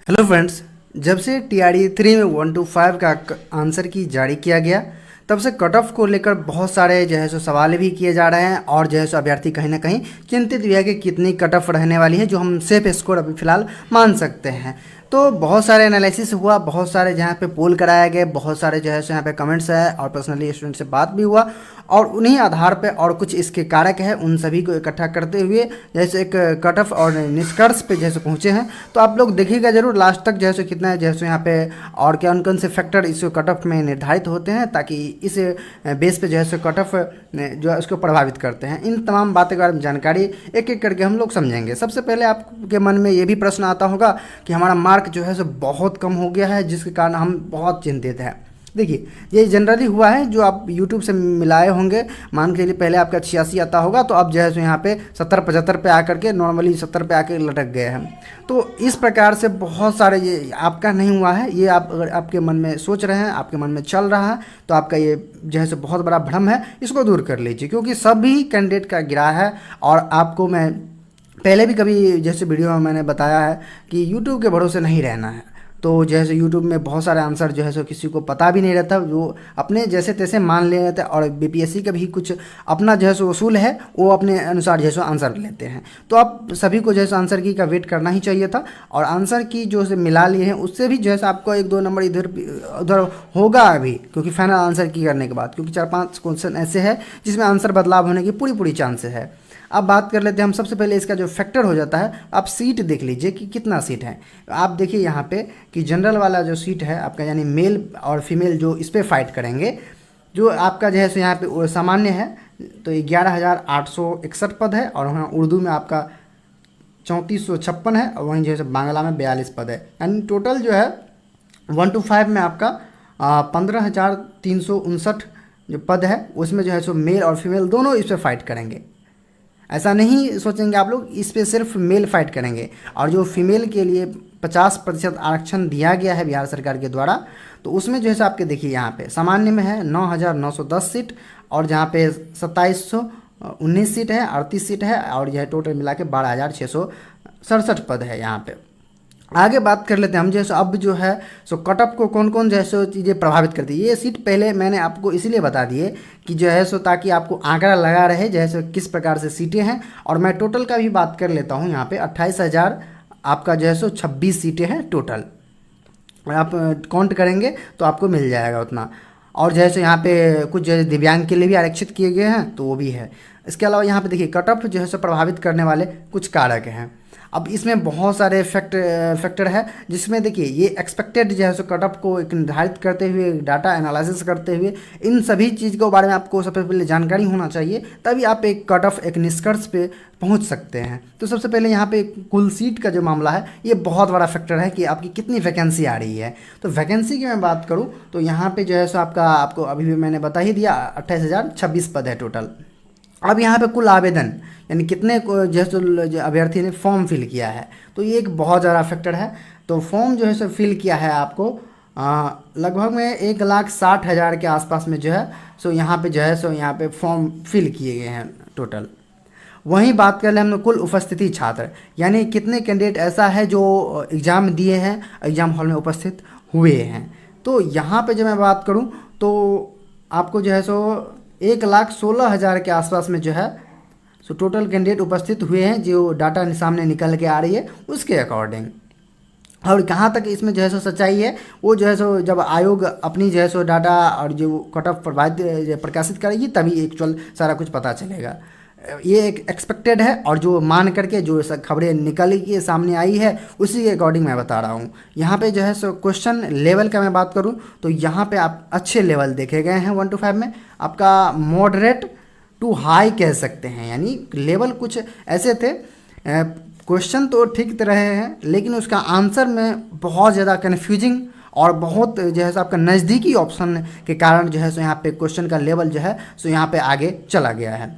Hello friends. जब से TRE 3 में 1 to 5 का आंसर की जारी किया गया तब से कट ऑफ को लेकर बहुत सारे जो है सो सवाल भी किए जा रहे हैं और जो है सो अभ्यर्थी कहीं ना कहीं चिंतित भी है कि कितनी कट ऑफ रहने वाली है जो हम सेफ स्कोर अभी फिलहाल मान सकते हैं। तो बहुत सारे एनालिसिस हुआ, बहुत सारे जहाँ पे पोल कराए गए, बहुत सारे जो है सो यहाँ पे कमेंट्स है और पर्सनली स्टूडेंट से बात भी हुआ और उन्हीं आधार पे और कुछ इसके कारक है उन सभी को इकट्ठा करते हुए जैसे एक कट ऑफ और निष्कर्ष पे जैसे पहुँचे हैं। तो आप लोग देखिएगा जरूर लास्ट तक जैसे कितना है जैसे यहाँ पे और क्या कौन से फैक्टर इस कट ऑफ में निर्धारित होते हैं ताकि इस बेस पे जो है सो कट ऑफ जो है उसको प्रभावित करते हैं। इन तमाम बातों के बारे में जानकारी एक एक करके हम लोग समझेंगे। सबसे पहले आपके मन में ये भी प्रश्न आता होगा कि हमारा मार्क जो है सो बहुत कम हो गया है जिसके कारण हम बहुत चिंतित हैं। देखिए ये जनरली हुआ है जो आप YouTube से मिलाए होंगे। मान के चलिए पहले आपका 86 आता होगा तो अब जो है सो यहाँ पे 70-75 पे आकर के नॉर्मली 70 पे आकर लटक गए हैं। तो इस प्रकार से बहुत सारे ये आपका नहीं हुआ है, ये आप अगर आपके मन में सोच रहे हैं, आपके मन में चल रहा है तो आपका ये जो है सो बहुत बड़ा भ्रम है, इसको दूर कर लीजिए क्योंकि सभी कैंडिडेट का गिरा है। और आपको मैं पहले भी कभी जैसे वीडियो में मैंने बताया है कि YouTube के भरोसे नहीं रहना है। तो जैसे YouTube में बहुत सारे आंसर जो है सो किसी को पता भी नहीं रहता, जो अपने जैसे तैसे मान ले रहते हैं और BPSC का भी कुछ अपना जो है सो उसूल है, वो अपने अनुसार जो है सो आंसर लेते हैं। तो आप सभी को जो है सो आंसर की का वेट करना ही चाहिए था और आंसर की जो है मिला लिए हैं उससे भी जो है सो आपको 1-2 नंबर इधर उधर होगा अभी, क्योंकि फाइनल आंसर की करने के बाद, क्योंकि 4-5 क्वेश्चन ऐसे हैं जिसमें आंसर बदलाव होने की पूरी चांसेस है। अब बात कर लेते हैं हम सबसे पहले इसका जो फैक्टर हो जाता है। आप सीट देख लीजिए कि कितना सीट है। आप देखिए यहाँ पे कि जनरल वाला जो सीट है आपका यानी मेल और फीमेल जो इस पर फाइट करेंगे, जो आपका जो है सो यहाँ पे सामान्य है तो 11,861 पद है और वहाँ उर्दू में आपका 3456 है और वहीं जो है बांग्ला में 42 पद है। यानी टोटल जो है 1 to 5 में आपका 15,359 जो पद है उसमें जो है सो मेल और फीमेल दोनों इस पर फाइट करेंगे। ऐसा नहीं सोचेंगे आप लोग इस पे सिर्फ मेल फाइट करेंगे। और जो फीमेल के लिए 50% आरक्षण दिया गया है बिहार सरकार के द्वारा, तो उसमें जो है आपके देखिए यहाँ पे सामान्य में है 9,910 सीट और जहाँ पे 2,719 सीट है, 38 सीट है और यह टोटल मिला के 12,667 पद है। यहाँ पे आगे बात कर लेते हैं हम जैसे अब जो है सो कट ऑफ को कौन कौन जैसे चीज़ें प्रभावित करती है। ये सीट पहले मैंने आपको इसीलिए बता दिए कि जो है सो ताकि आपको आंकड़ा लगा रहे जैसे किस प्रकार से सीटें हैं। और मैं टोटल का भी बात कर लेता हूँ। यहाँ पे 28,000 आपका जो है सो 26 सीटें हैं टोटल। आप काउंट करेंगे तो आपको मिल जाएगा उतना। और जैसे यहाँ पे कुछ जैसे दिव्यांग के लिए भी आरक्षित किए गए हैं तो वो भी है। इसके अलावा यहाँ पे देखिए कट ऑफ जो है सो प्रभावित करने वाले कुछ कारक हैं। अब इसमें बहुत सारे फैक्टर है जिसमें देखिए ये एक्सपेक्टेड जो है सो कट ऑफ को एक निर्धारित करते हुए डाटा एनालिसिस करते हुए इन सभी चीज़ के बारे में आपको सबसे पहले जानकारी होना चाहिए, तभी आप एक कट ऑफ एक निष्कर्ष पे पहुंच सकते हैं। तो सबसे पहले यहाँ पे कुल सीट का जो मामला है ये बहुत बड़ा फैक्टर है कि आपकी कितनी वैकेंसी आ रही है। तो वैकेंसी की मैं बात करूँ तो यहाँ पे जो है सो आपको अभी भी मैंने बता ही दिया 28,026 पद है टोटल। अब यहाँ पे कुल आवेदन यानी कितने जैसे अभ्यर्थी ने फॉर्म फिल किया है, तो ये एक बहुत ज़्यादा फैक्टर है। तो फॉर्म जो है सो फिल किया है आपको लगभग में 1,60,000 के आसपास में जो है सो यहाँ पे जो है सो यहाँ पे फॉर्म फिल किए गए हैं टोटल। वहीं बात कर ले हम कुल उपस्थिति छात्र यानी कितने कैंडिडेट ऐसा है जो एग्ज़ाम दिए हैं, एग्ज़ाम हॉल में उपस्थित हुए हैं। तो यहाँ पे जब मैं बात करूँ तो आपको जो है सो 1,16,000 के आसपास में जो है सो टोटल कैंडिडेट उपस्थित हुए हैं जो डाटा सामने निकल के आ रही है उसके अकॉर्डिंग। और कहाँ तक इसमें जो है सो सच्चाई है वो जो है सो जब आयोग अपनी जो है सो डाटा और जो कट ऑफ प्रकाशित करेगी तभी एक्चुअल सारा कुछ पता चलेगा। ये एक एक्सपेक्टेड है और जो मान करके जो खबरें निकल के सामने आई है उसी के अकॉर्डिंग मैं बता रहा हूँ। यहाँ पे जो है सो क्वेश्चन लेवल का मैं बात करूँ तो यहाँ पे आप अच्छे लेवल देखे गए हैं 1 to 5 में। आपका मॉडरेट टू हाई कह सकते हैं, यानी लेवल कुछ ऐसे थे क्वेश्चन तो ठीक रहे हैं लेकिन उसका आंसर में बहुत ज़्यादा कन्फ्यूजिंग और बहुत जो है सो आपका नज़दीकी ऑप्शन के कारण जो है सो यहाँ पे क्वेश्चन का लेवल जो है सो यहाँ पे आगे चला गया है।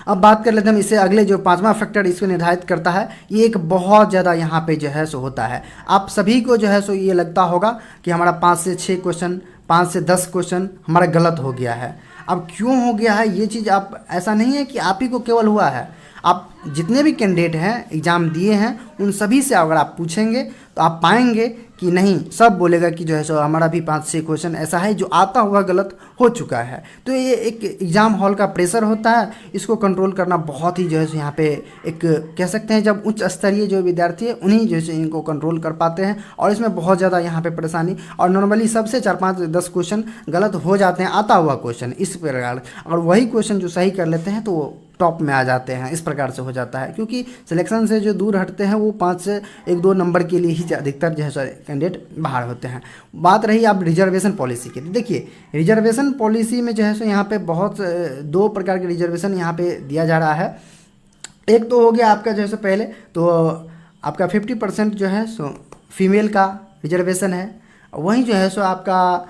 अब बात कर लेते हैं हम इससे अगले जो 5वां फैक्टर इसको निर्धारित करता है, ये एक बहुत ज़्यादा यहाँ पे जो है सो होता है। आप सभी को जो है सो ये लगता होगा कि हमारा 5 से 6 क्वेश्चन 5 से 10 क्वेश्चन हमारा गलत हो गया है। अब क्यों हो गया है ये चीज़, आप ऐसा नहीं है कि आप ही को केवल हुआ है, आप जितने भी कैंडिडेट हैं एग्ज़ाम दिए हैं उन सभी से अगर आप पूछेंगे तो आप पाएंगे कि नहीं, सब बोलेगा कि जो है सो हमारा भी 5-6 क्वेश्चन ऐसा है जो आता हुआ गलत हो चुका है। तो ये एक एग्ज़ाम हॉल का प्रेशर होता है, इसको कंट्रोल करना बहुत ही जो है सो यहाँ पे एक कह सकते हैं, जब उच्च स्तरीय जो विद्यार्थी है उन्हीं जो है इनको कंट्रोल कर पाते हैं, और इसमें बहुत ज़्यादा यहाँ पे परेशानी, और नॉर्मली सबसे 4-5-10 क्वेश्चन गलत हो जाते हैं आता हुआ क्वेश्चन इस प्रकार, और वही क्वेश्चन जो सही कर लेते हैं तो वो टॉप में आ जाते हैं। इस प्रकार से हो जाता है, क्योंकि सिलेक्शन से जो दूर हटते हैं वो 5 से 1-2 नंबर के लिए ही अधिकतर जो है कैंडिडेट बाहर होते हैं। बात रही अब रिजर्वेशन पॉलिसी की, तो देखिए रिजर्वेशन पॉलिसी में जो है सो यहाँ पे बहुत 2 प्रकार के रिजर्वेशन यहाँ पे दिया जा रहा है। एक तो हो गया आपका जो है सो पहले तो आपका 50% जो है सो फीमेल का रिजर्वेशन है, वहीं जो है सो आपका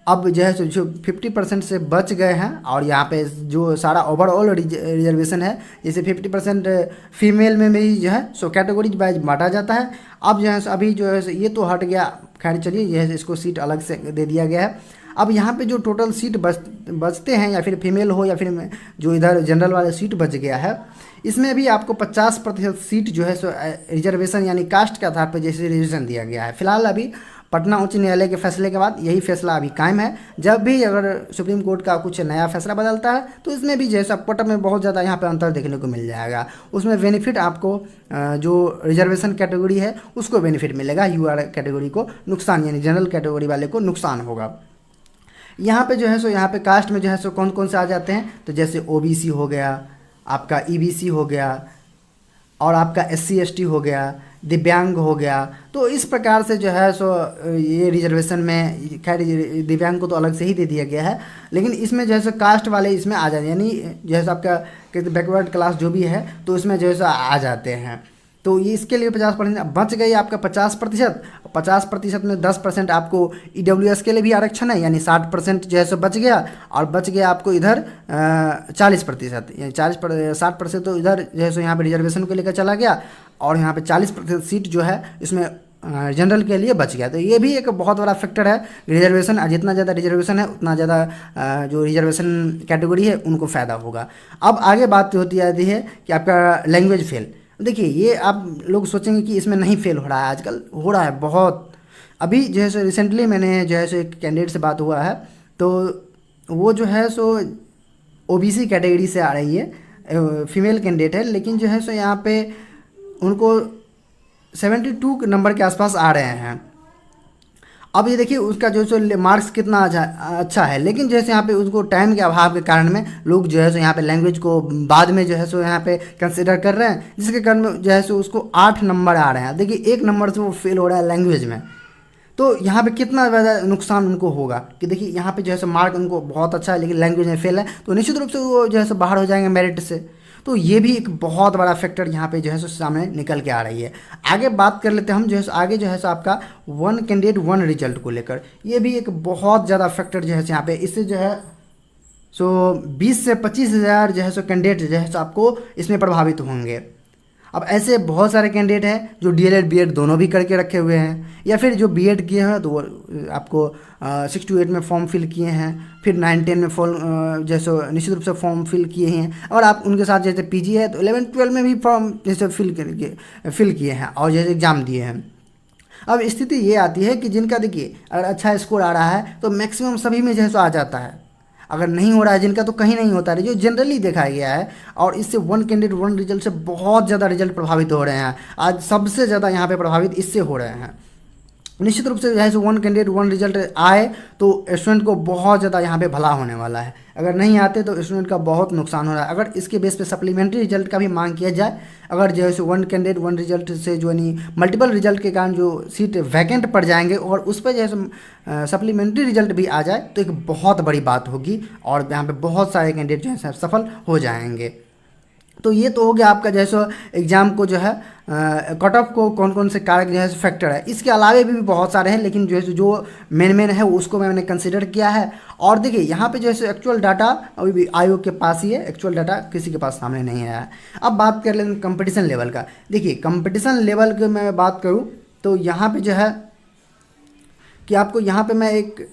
अब जो है जो 50% से बच गए हैं, और यहाँ पे जो सारा ओवरऑल रिजर्वेशन है, जैसे 50% फीमेल में भी जो है सो कैटेगरी वाइज बांटा जाता है। अब जो है अभी जो है ये तो हट गया, खैर चलिए ये है इसको सीट अलग से दे दिया गया है। अब यहाँ पे जो टोटल सीट बचते हैं, या फिर फीमेल हो या फिर जो इधर जनरल वाले सीट बच गया है, इसमें भी आपको 50% सीट जो है सो रिजर्वेशन यानी कास्ट के आधार पर जैसे रिजर्वेशन दिया गया है। फिलहाल अभी पटना उच्च न्यायालय के फैसले के बाद यही फैसला अभी कायम है। जब भी अगर सुप्रीम कोर्ट का कुछ नया फैसला बदलता है तो इसमें भी जैसा कोटा में बहुत ज़्यादा यहाँ पे अंतर देखने को मिल जाएगा। उसमें बेनिफिट आपको जो रिजर्वेशन कैटेगरी है उसको बेनिफिट मिलेगा, यूआर कैटेगरी को नुकसान, यानी जनरल कैटेगरी वाले को नुकसान होगा। यहाँ पे जो है सो यहाँ पे कास्ट में जो है सो कौन कौन से आ जाते हैं, तो जैसे ओबीसी हो गया, आपका ईबीसी हो गया, और आपका एससी एसटी हो गया, दिव्यांग हो गया। तो इस प्रकार से जो है सो ये रिजर्वेशन में, खैर दिव्यांग को तो अलग से ही दे दिया गया है, लेकिन इसमें जो है सो कास्ट वाले इसमें आ जाते हैं, यानी जो है सो आपका बैकवर्ड क्लास जो भी है तो इसमें जो है सो आ जाते हैं। तो ये इसके लिए 50% बच गई आपका 50%। 50% में 10% आपको ईडब्ल्यूएस के लिए भी आरक्षण है, यानी 60% जो है सो बच गया, और बच गया आपको इधर 40%, यानी 60% तो इधर जो है सो यहाँ पे रिजर्वेशन को लेकर चला गया, और यहाँ पे 40% सीट जो है इसमें जनरल के लिए बच गया। तो ये भी एक बहुत बड़ा फैक्टर है रिजर्वेशन, जितना ज़्यादा रिजर्वेशन है उतना ज़्यादा जो रिजर्वेशन कैटेगरी है उनको फ़ायदा होगा। अब आगे बात होती जाती है कि आपका लैंग्वेज फेल। देखिए ये आप लोग सोचेंगे कि इसमें नहीं फेल हो रहा है, आजकल हो रहा है बहुत। अभी जो है सो रिसेंटली मैंने जो है सो एक कैंडिडेट से बात हुआ है, तो वो जो है सो ओबीसी कैटेगरी से आ रही है, फीमेल कैंडिडेट है, लेकिन जो है सो यहाँ पे उनको 72 नंबर के आसपास आ रहे हैं। अब ये देखिए उसका जो सो मार्क्स कितना अच्छा है, लेकिन जैसे यहाँ पे उसको टाइम के अभाव के कारण में लोग जो है सो यहाँ पे लैंग्वेज को बाद में जो है सो यहाँ पे कंसिडर कर रहे हैं, जिसके कारण में जो है सो उसको 8 नंबर आ रहे हैं। देखिए 1 नंबर से वो फेल हो रहा है लैंग्वेज में, तो यहाँ पे कितना ज़्यादा नुकसान उनको होगा कि देखिए यहाँ पे जो है सो मार्क उनको बहुत अच्छा है लेकिन लैंग्वेज में फेल है, तो निश्चित रूप से वो जो है सो बाहर हो जाएंगे मेरिट से। तो ये भी एक बहुत बड़ा फैक्टर यहाँ पे जो है सो सामने निकल के आ रही है। आगे बात कर लेते हैं हम जो है आगे जो है सो आपका 1 कैंडिडेट 1 रिजल्ट को लेकर, ये भी एक बहुत ज़्यादा फैक्टर जो है यहाँ पे, इससे जो है सो 20 से 25 हज़ार जो है सो कैंडिडेट जो है सो आपको इसमें प्रभावित होंगे। अब ऐसे बहुत सारे कैंडिडेट हैं जो डीएलएड बीएड दोनों भी करके रखे हुए हैं, या फिर जो बीएड किए हैं तो वो आपको 6 to 8 में फॉर्म फिल किए हैं, फिर 9-10 में फॉर्म जैसे निश्चित रूप से फॉर्म फिल किए हैं, और आप उनके साथ जैसे पीजी है तो 11-12 में भी फॉर्म जैसे फिल किए हैं और जैसे एग्ज़ाम दिए हैं। अब स्थिति ये आती है कि जिनका देखिए अगर अच्छा स्कोर आ रहा है तो मैक्सिमम सभी में जैसे आ जाता है, अगर नहीं हो रहा है जिनका तो कहीं नहीं होता है, जो जनरली देखा गया है। और इससे 1 कैंडिडेट 1 रिजल्ट से बहुत ज़्यादा रिजल्ट प्रभावित हो रहे हैं, आज सबसे ज़्यादा यहाँ पे प्रभावित इससे हो रहे हैं। निश्चित रूप से जो है 1 कैंडिडेट 1 रिजल्ट आए तो स्टूडेंट को बहुत ज़्यादा यहाँ पे भला होने वाला है, अगर नहीं आते तो स्टूडेंट का बहुत नुकसान हो रहा है। अगर इसके बेस पे सप्लीमेंट्री रिजल्ट का भी मांग किया जाए, अगर जो है 1 कैंडिडेट 1 रिजल्ट से जो नहीं मल्टीपल रिजल्ट के कारण जो सीट वैकेंट पड़ जाएंगे और उस पर जो है सप्लीमेंट्री रिजल्ट भी आ जाए तो एक बहुत बड़ी बात होगी, और यहाँ पे बहुत सारे कैंडिडेट जो है सफल हो जाएंगे। तो ये तो हो गया आपका जो है सो एग्ज़ाम को जो है कट ऑफ को कौन कौन से कारक जो है फैक्टर है। इसके अलावे भी बहुत सारे हैं, लेकिन जो है जो मेन है उसको मैंने कंसिडर किया है। और देखिए यहाँ पे जो है एक्चुअल डाटा अभी भी आयोग के पास ही है, एक्चुअल डाटा किसी के पास सामने नहीं आया है। अब बात कर लेते हैं कंपटीशन लेवल का। देखिए कंपटीशन लेवल की मैं बात करूँ तो यहाँ पर जो है कि आपको यहाँ पर मैं एक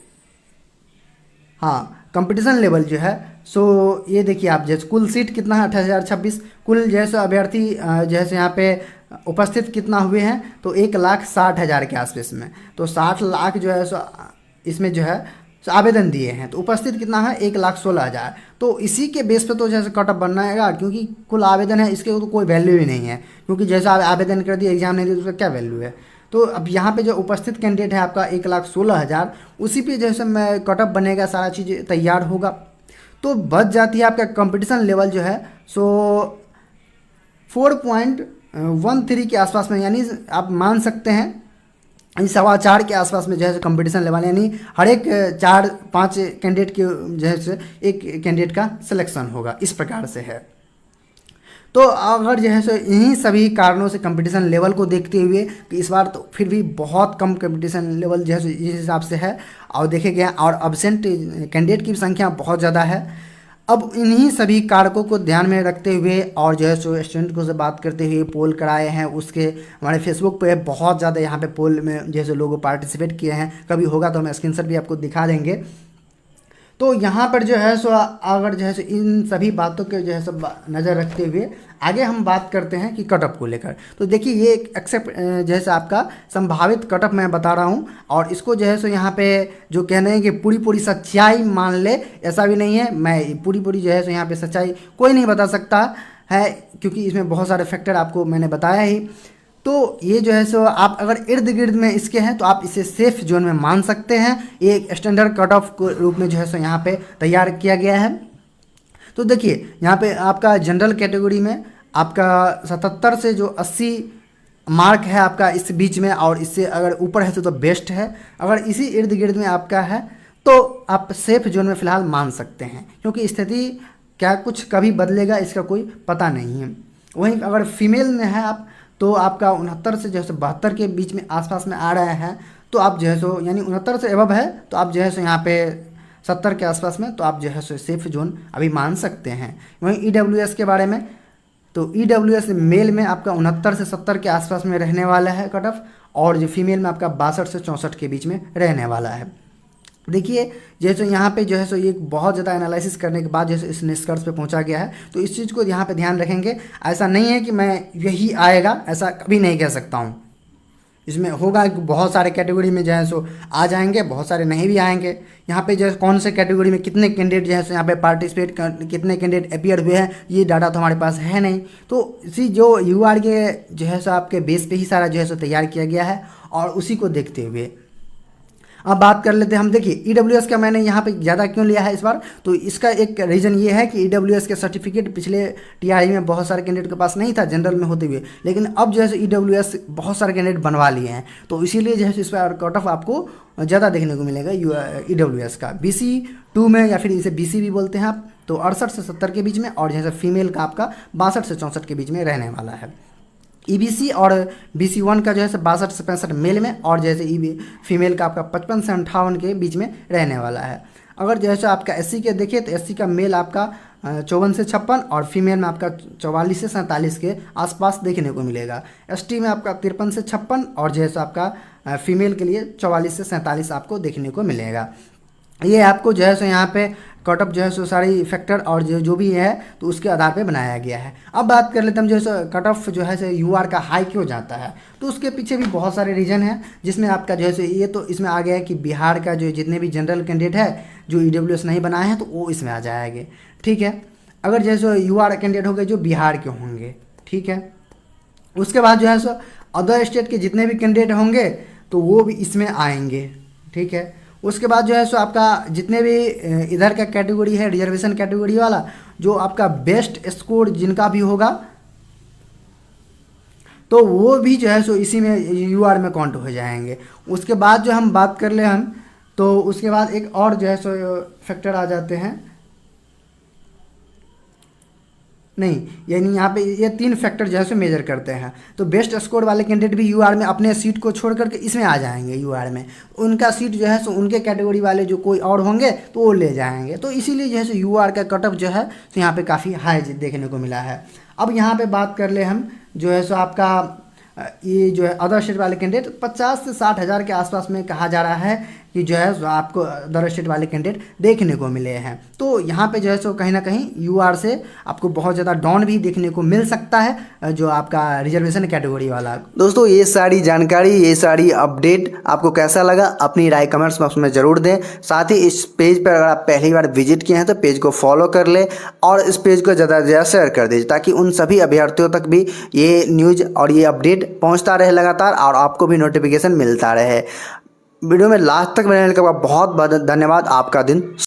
कंपटीशन लेवल जो है सो ये देखिए आप, जैसे कुल सीट कितना है 28,026, कुल जैसे अभ्यर्थी जैसे यहाँ पे उपस्थित कितना हुए हैं तो 1,60,000 के आसपास में, तो 60 लाख जो है सो इसमें जो है सो आवेदन दिए हैं, तो उपस्थित कितना है 1,16,000। तो इसी के बेस पे तो जैसे कट ऑफ बनना है, क्योंकि कुल आवेदन है इसके तो कोई वैल्यू ही नहीं है, क्योंकि जैसे आप आवेदन कर दिए एग्जाम नहीं दिए तो उसका क्या वैल्यू है। तो अब यहाँ पे जो उपस्थित कैंडिडेट है आपका 1,16,000, उसी पे जैसे मैं कट ऑफ बनेगा, सारा चीज़ तैयार होगा, तो बच जाती है आपका कंपटीशन लेवल जो है सो 4.13 के आसपास में, यानी आप मान सकते हैं 4.25 के आसपास में जो है कंपटीशन लेवल, यानी हर एक 4-5 कैंडिडेट के जो है एक कैंडिडेट का सिलेक्शन होगा, इस प्रकार से है। तो अगर जो है सो इन्हीं सभी कारणों से कंपटीशन लेवल को देखते हुए कि इस बार तो फिर भी बहुत कम कंपटीशन लेवल जो है इस हिसाब से है, और देखे गए और अब्सेंट कैंडिडेट की संख्या बहुत ज़्यादा है। अब इन्हीं सभी कारकों को ध्यान में रखते हुए और जो है सो स्टूडेंट को से बात करते हुए पोल कराए हैं, उसके हमारे फेसबुक पे बहुत ज़्यादा यहाँ पे पोल में जैसे लोग पार्टिसिपेट किए हैं, कभी होगा तो हम स्क्रीनशॉट भी आपको दिखा देंगे। तो यहाँ पर जो है सो अगर जो है सो इन सभी बातों के जो है सो नज़र रखते हुए आगे हम बात करते हैं कि कटअप को लेकर। तो देखिए ये एक एक्सेप्ट जैसे आपका संभावित कटअप मैं बता रहा हूँ, और इसको जो है सो यहाँ पे जो कहने हैं कि पूरी सच्चाई मान ले, ऐसा भी नहीं है। मैं पूरी जो है सो यहाँ पे सच्चाई कोई नहीं बता सकता है, क्योंकि इसमें बहुत सारे फैक्टर आपको मैंने बताया ही। तो ये जो है सो आप अगर इर्द गिर्द में इसके हैं तो आप इसे सेफ जोन में मान सकते हैं। ये एक स्टैंडर्ड कट ऑफ के रूप में जो है सो यहाँ पे तैयार किया गया है। तो देखिए यहाँ पे आपका जनरल कैटेगरी में आपका 77 से जो 80 मार्क है आपका इस बीच में, और इससे अगर ऊपर है तो बेस्ट है। अगर इसी इर्द गिर्द में आपका है तो आप सेफ जोन में फ़िलहाल मान सकते हैं, क्योंकि स्थिति क्या कुछ कभी बदलेगा इसका कोई पता नहीं है। वहीं अगर फीमेल में है आप तो आपका 69 से जो है 72 के बीच में आसपास में आ रहा है, तो आप जो है सो यानी 69 से एबव है तो आप जो है सो यहाँ पे 70 के आसपास में, तो आप जो है सो सेफ जोन अभी मान सकते हैं। वहीं EWS के बारे में, तो EWS मेल में आपका 69 से 70 के आसपास में रहने वाला है कट ऑफ, और जो फीमेल में आपका 62 से 64 के बीच में रहने वाला है। देखिए जैसे यहाँ पे जो है सो ये बहुत ज़्यादा एनालिसिस करने के बाद जैसे इस निष्कर्ष पे पहुँचा गया है, तो इस चीज़ को यहाँ पे ध्यान रखेंगे। ऐसा नहीं है कि मैं यही आएगा, ऐसा कभी नहीं कह सकता हूँ। इसमें होगा कि बहुत सारे कैटेगरी में जो है सो आ जाएंगे, बहुत सारे नहीं भी आएंगे। यहाँ पे जो है कौन से कैटेगरी में कितने कैंडिडेट जो है सो यहाँ पे पार्टिसिपेट कितने कैंडिडेट अपीयर हुए हैं, ये डाटा तो हमारे पास है नहीं। तो इसी जो UR के जो है सो आपके बेस पे ही सारा जो है सो तैयार किया गया है, और उसी को देखते हुए अब बात कर लेते हैं हम। देखिए EWS का मैंने यहाँ पे ज़्यादा क्यों लिया है इस बार, तो इसका एक रीज़न ये है कि EWS के सर्टिफिकेट पिछले TRI में बहुत सारे कैंडिडेट के पास नहीं था जनरल में होते हुए, लेकिन अब जो है EWS बहुत सारे कैंडिडेट बनवा लिए हैं, तो इसीलिए जो है इस पर कट ऑफ आपको ज़्यादा देखने को मिलेगा EWS का। BC2 में, या फिर इसे BC भी बोलते हैं आप, तो 68 से 70 के बीच में, और जैसे फीमेल का आपका 62 से 64 के बीच में रहने वाला है। EBC और BC1 का जो है 62 से 65 मेल में, और जैसे फीमेल का आपका 55 से 58 के बीच में रहने वाला है। अगर जैसे आपका SC के देखिए तो SC का मेल आपका 54 से 56, और फीमेल में आपका 44 से 47 के आसपास देखने को मिलेगा। ST में आपका 53 से 56, और जैसे आपका फीमेल के लिए 44 से 47 आपको देखने को मिलेगा। ये आपको जो है सो यहाँ पे कट ऑफ जो है सो सारी फैक्टर और जो भी है तो उसके आधार पे बनाया गया है। अब बात कर लेते हैं हम जो है सो कट ऑफ जो है सो UR का हाई क्यों जाता है, तो उसके पीछे भी बहुत सारे रीज़न हैं, जिसमें आपका जो है सो ये तो इसमें आ गया है कि बिहार का जो जितने भी जनरल कैंडिडेट है जो EWS नहीं बनाए हैं तो वो इसमें आ जाएंगे। ठीक है, अगर जो है सो UR कैंडिडेट हो गए जो बिहार के होंगे, ठीक है। उसके बाद जो है सो अदर स्टेट के जितने भी कैंडिडेट होंगे तो वो भी इसमें आएंगे, ठीक है। उसके बाद जो है सो आपका जितने भी इधर का कैटेगरी है रिजर्वेशन कैटेगरी वाला, जो आपका बेस्ट स्कोर जिनका भी होगा तो वो भी जो है सो इसी में UR में काउंट हो जाएंगे। उसके बाद जो हम बात कर ले हम, तो उसके बाद एक और जो है सो फैक्टर आ जाते हैं, नहीं यानी यहाँ पे ये 3 फैक्टर जो है सो मेजर करते हैं। तो बेस्ट स्कोर वाले कैंडिडेट भी UR में अपने सीट को छोड़ करके इसमें आ जाएंगे। UR में उनका सीट जो है सो उनके कैटेगरी वाले जो कोई और होंगे तो वो ले जाएंगे। तो इसीलिए जो है सो UR का कट ऑफ जो है तो यहाँ पे काफ़ी हाई देखने को मिला है। अब यहाँ पे बात कर ले हम जो है सो आपका ये जो है अदर स्टेट वाले कैंडिडेट 50 से 60 हज़ार के आसपास में कहा जा रहा है कि जो है सो आपको अदर स्टेट वाले कैंडिडेट देखने को मिले हैं। तो यहाँ पे जो है सो कहीं ना कहीं यूआर से आपको बहुत ज़्यादा डाउन भी देखने को मिल सकता है, जो आपका रिजर्वेशन कैटेगरी वाला। दोस्तों ये सारी जानकारी, ये सारी अपडेट आपको कैसा लगा, अपनी राय कमेंट्स बॉक्स में ज़रूर दें। साथ ही इस पेज पर अगर आप पहली बार विजिट किए हैं तो पेज को फॉलो कर लें और इस पेज को ज़्यादा से ज़्यादा शेयर कर दीजिए, ताकि उन सभी अभ्यर्थियों तक भी ये न्यूज़ और ये अपडेट पहुंचता रहे लगातार और आपको भी नोटिफिकेशन मिलता रहे। वीडियो में लास्ट तक बनने के बाद बहुत बहुत धन्यवाद। आपका दिन